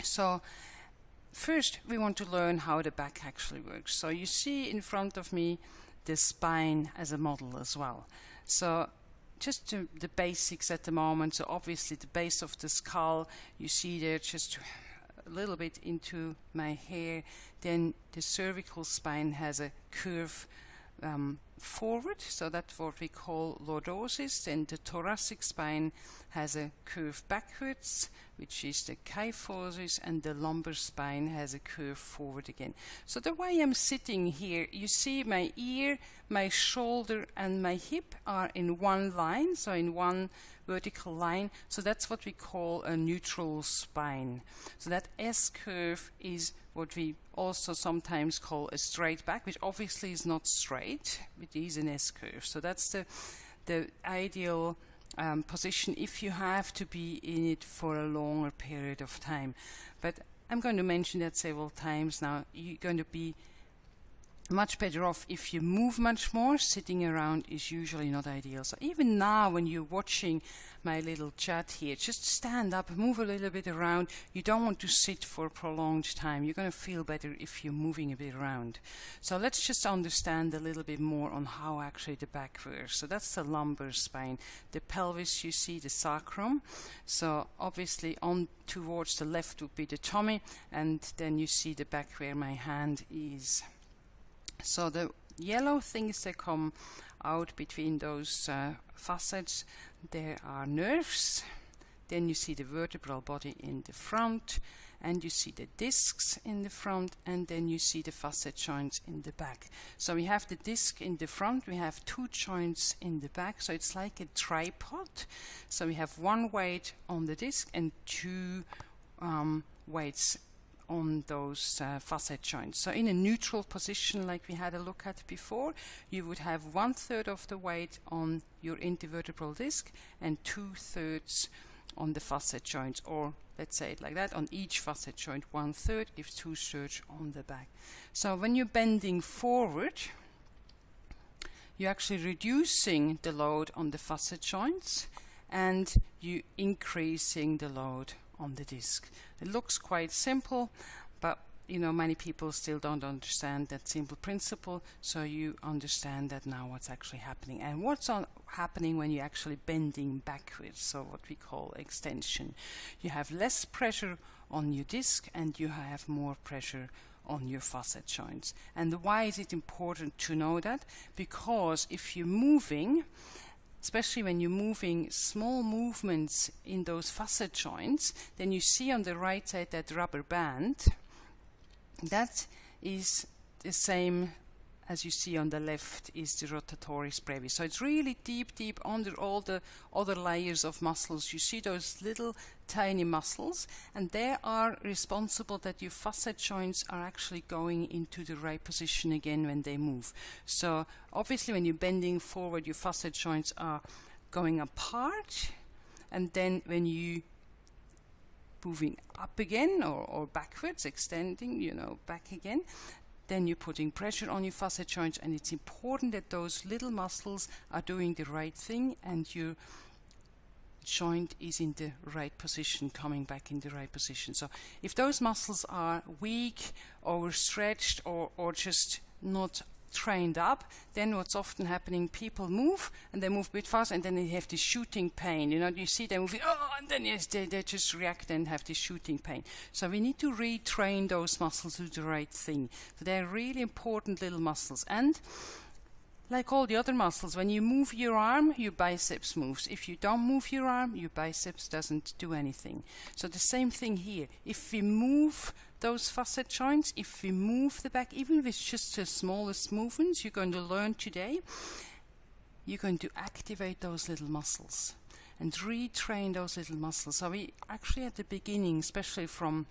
So first we want to learn how the back actually works. So you see in front of me the spine as a model as well. So just the basics at the moment. So obviously the base of the skull, you see there just a little bit into my hair. Then the cervical spine has a curve forward, so that's what we call lordosis. Then the thoracic spine has a curve backwards, which is the kyphosis, and the lumbar spine has a curve forward again. So the way I'm sitting here, you see my ear, my shoulder and my hip are in one line, so in one vertical line. So that's what we call a neutral spine. So that S curve is what we also sometimes call a straight back, which obviously is not straight, it is an S curve. So that's the ideal position if you have to be in it for a longer period of time. But I'm going to mention that several times now. You're going to be much better off if you move much more. Sitting around is usually not ideal. So even now when you're watching my little chat here, just stand up, move a little bit around. You don't want to sit for a prolonged time. You're going to feel better if you're moving a bit around. So let's just understand a little bit more on how actually the back works. So that's the lumbar spine. The pelvis, you see the sacrum. So obviously on towards the left would be the tummy, and then you see the back where my hand is. So the yellow things that come out between those facets, there are nerves. Then you see the vertebral body in the front, and you see the discs in the front, and then you see the facet joints in the back. So we have the disc in the front, we have two joints in the back, so it's like a tripod. So we have one weight on the disc and two weights on those facet joints. So in a neutral position, like we had a look at before, you would have 1/3 of the weight on your intervertebral disc and 2/3 on the facet joints, or let's say it like that, on each facet joint 1/3 gives 2/3 on the back. So when you're bending forward, you're actually reducing the load on the facet joints and you increasing the load on the disc. It looks quite simple, but you know, many people still don't understand that simple principle, so you understand that now what's actually happening. And what's happening when you're actually bending backwards, so what we call extension. You have less pressure on your disc and you have more pressure on your facet joints. And why is it important to know that? Because if you're moving, especially when you're moving small movements in those facet joints, then you see on the right side that rubber band. That is the same as you see on the left is the rotatoris brevis. So it's really deep under all the other layers of muscles. You see those little tiny muscles, and they are responsible that your facet joints are actually going into the right position again when they move. So obviously when you're bending forward, your facet joints are going apart, and then when you moving up again or backwards, extending, you know, back again, then you're putting pressure on your facet joints, and it's important that those little muscles are doing the right thing and your joint is in the right position, coming back in the right position. So if those muscles are weak, overstretched, or just not trained up, then what's often happening, people move and they move a bit fast and then they have this shooting pain. You know, you see them moving, oh, and then yes, they just react and have this shooting pain. So we need to retrain those muscles to do the right thing. So they're really important little muscles. And like all the other muscles, when you move your arm, your biceps moves. If you don't move your arm, your biceps doesn't do anything. So the same thing here. If we move those facet joints, if we move the back, even if it's just the smallest movements you're going to learn today, you're going to activate those little muscles and retrain those little muscles. So we actually at the beginning, especially from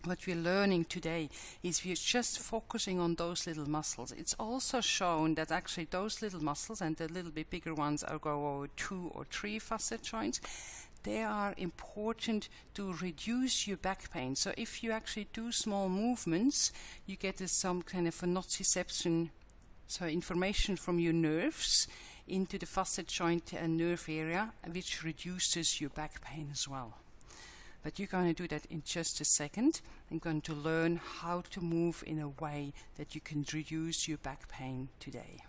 what we're learning today, is we're just focusing on those little muscles. It's also shown that actually those little muscles, and the little bit bigger ones are go over 2 or 3 facet joints, they are important to reduce your back pain. So if you actually do small movements, you get some kind of a nociception, so information from your nerves into the facet joint and nerve area, which reduces your back pain as well. but you're going to do that in just a second. I'm going to learn how to move in a way that you can reduce your back pain today.